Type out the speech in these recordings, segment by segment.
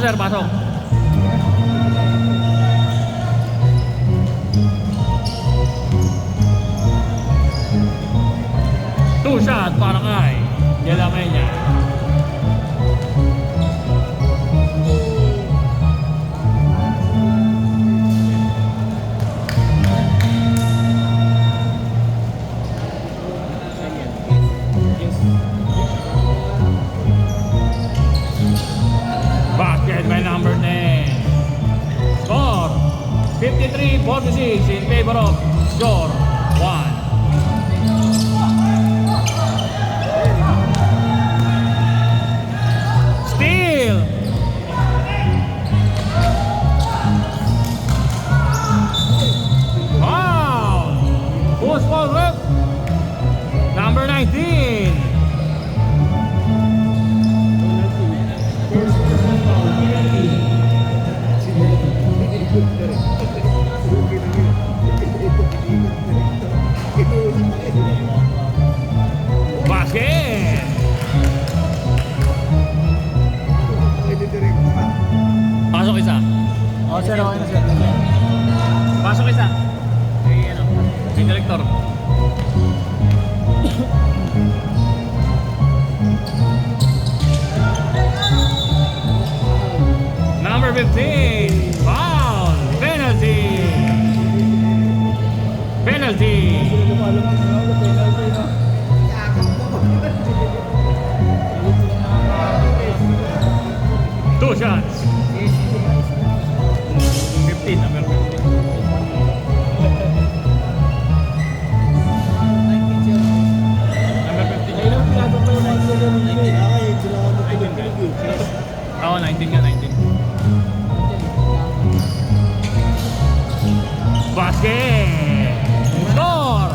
sir, pasok. Two shot para kay Yelamenya. Basket by number 10. Score 53-46 in favor of Shore 1. Steal. Wow. Who's ball rep? Number 19. Basket. Pasok isa. Oh, sir, okay na, sir. Pasok isa. Ay, ano, may director. Number 15. Foul. Penalty. Penalty. Two shots. 15, number 15. Number 15. Oo, 19 nga, 19. Basket. Score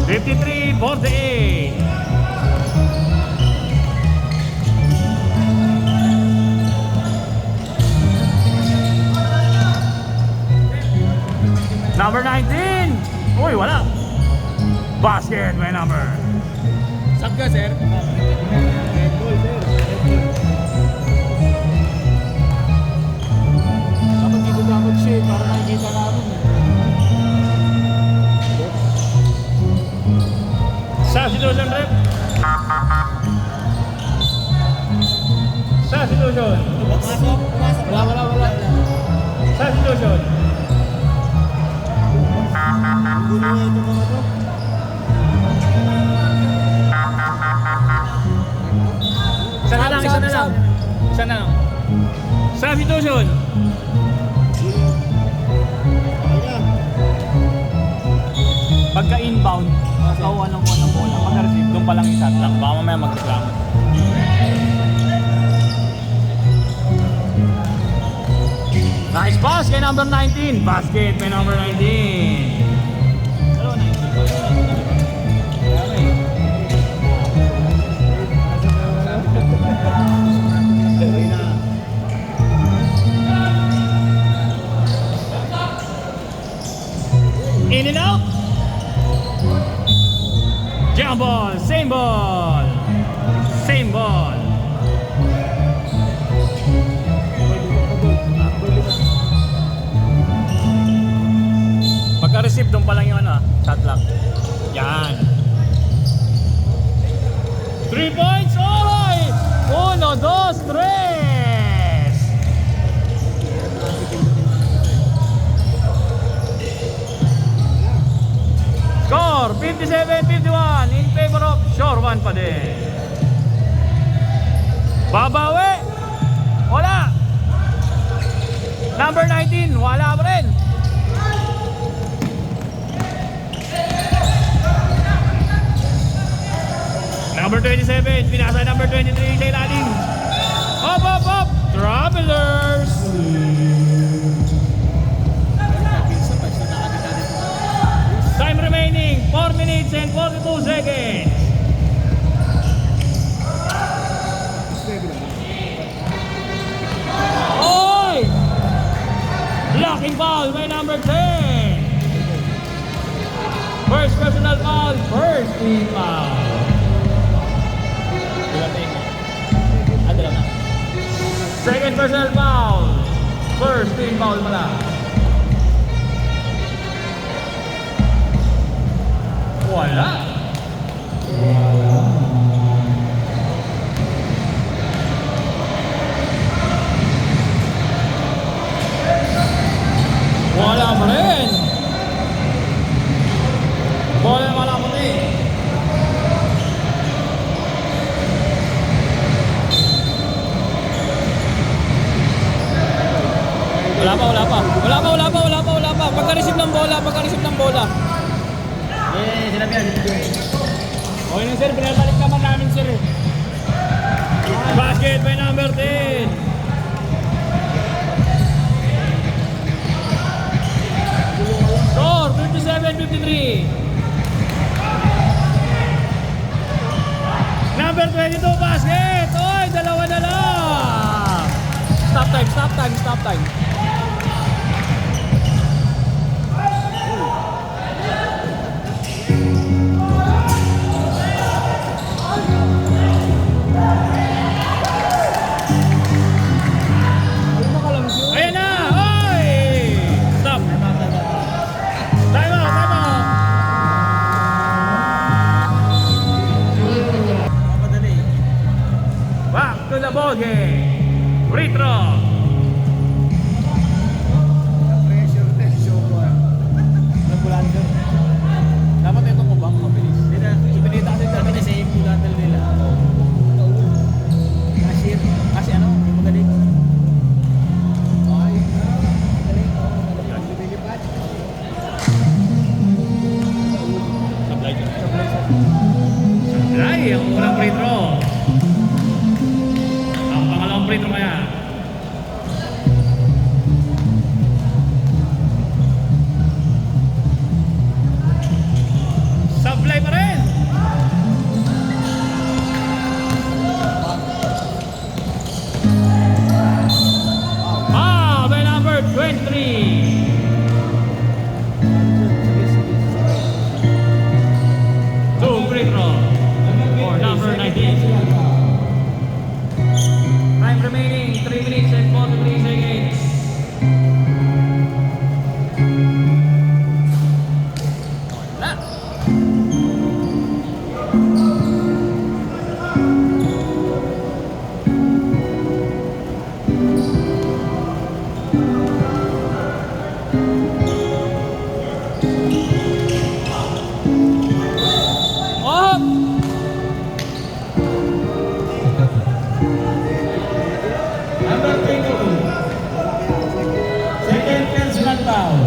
53-48. Number 19. Uy, wala. Basket by number. Sab ka, sir. Red ball, sir. Dapat dito dapat siya para nakikita namin. Substitution, rep. Substitution. Wala. Substitution. Gulo nga ito mga to. Isa na lang. Isa na lang. Substitution. Pagka inbound, kawan ng bola. Pagka-receive, doon palang isa lang. Baka mamaya magreklamo. Nice pass kay number 19. Basket kay number 19. In and out. Jump ball, same ball. Same ball. Pagka-receive doon pa lang yung ano, shot clock. Yan. 3 points, alright! 1, 2, 3! Score 57-51 in favor of Shore 1 pa din. Babawi. Wala. Number 19, wala pa rin. Number 27, pinasa number 23 sa ilalim. Up. Travelers. Time remaining 4 minutes and 42 seconds. Oy! Blocking foul by number 10. First personal foul, first team foul. Dala na. Second personal foul. First team foul mo na. Wala. Wala pa rin. Bola naman ang puti. Wala pa. Pagka-receive ng bola. Sinabi yan. Okay na sir, pinabalik naman namin sir. Basket by number 10. Score, 57-53. Number 22, basket! Oy, dalawa na lang! Stop time. Ayan na! Oy! Stop! Time out! Mapadali. Back to the ball game. Free throw. Pressure ko. Nabulan doon. Dapat ito mo ba? Mabilis. Ipinita kasi kami na sa ipulantal nila. Cashier. Kasi ano? Yung magaling. Ay, magaling. Lumilipat. Ay, ang unang free throw. Ang pangalawang free throw kaya. Supply pa rin. By number 23. Two free throw for number 19. Time remaining 3 minutes and 43 seconds. Wala. Up! Number 22. Second personal foul.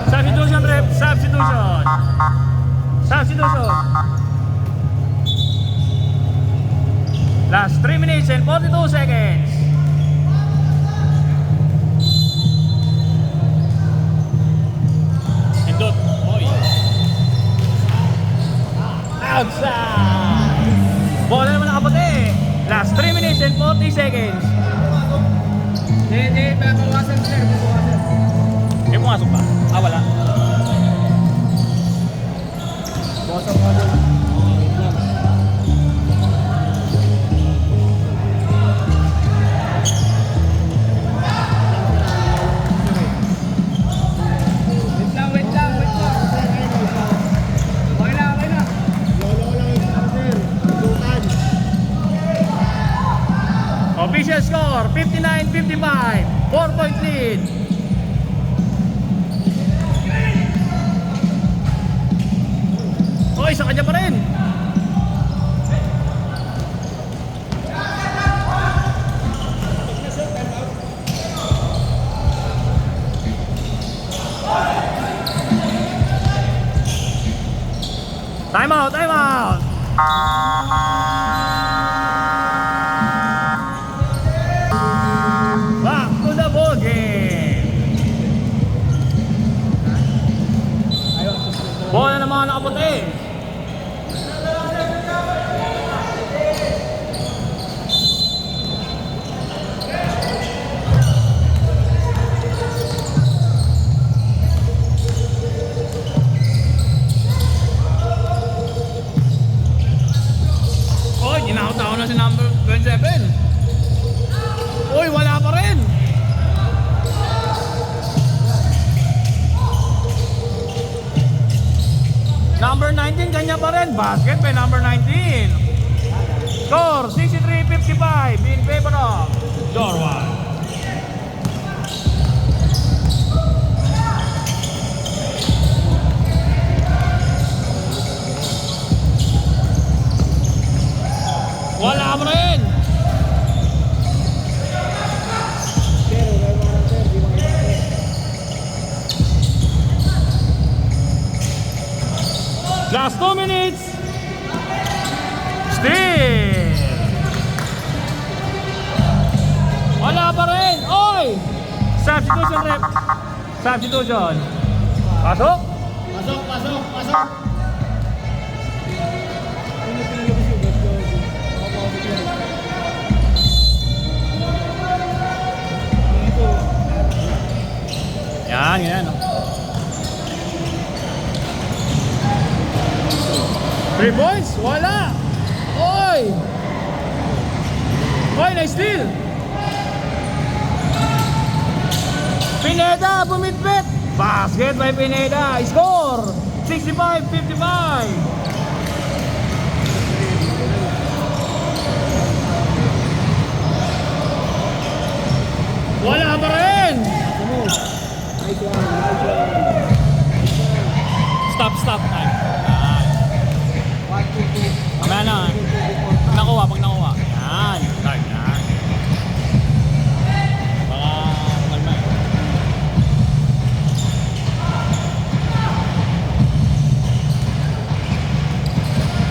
Substitution, rep. Substitution. Last 3 minutes and 42 seconds. Indot. Oy. Outside. Bola naman nakaputi. Last 3 minutes and 40 seconds. Hindi, babawasan sir. Eh, pumasok ba? Wala. Bawasan mo doon. Wait lang. Okay na. Official score 59-55. 4-point lead. Oy, sa kanya pa rin. Time out. Back to the ball game. Bola naman nakaputi. basket by number 19. Score 63-55 in favor of Jorwan. Wala pa rin. Pero may mga sir, di makita. Last 2 minutes. Still. Wala pa rin. Oy! Substitution rep. Substitution. Pasok. Pasok, pasok, pasok. Ano pinalabas yung gas ko? Nakapasok yan. Dito. Yan, yan. 3 points? Wala. Oy! Oy, nice steal. Pineda, bumitbit. Basket by Pineda. Score 65-55. Wala pa rin. Nice one, nice one. Stop time. One, two, two. Mamaya na. Pag nakuha. Yan. Start yan. Baka kalma.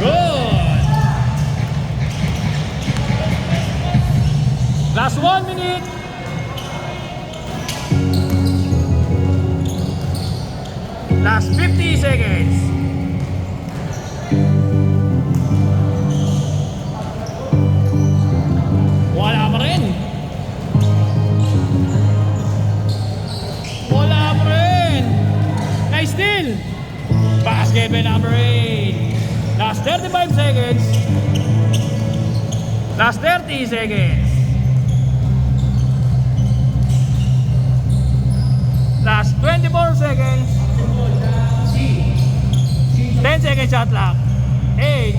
Good. Last 1 minute. Last 50 seconds. Wala pa rin. Wala pa rin. Nice steal. Basket by number 8. Last 35 seconds. Last 30 seconds. Last 24 seconds. 10 seconds shot clock. 8,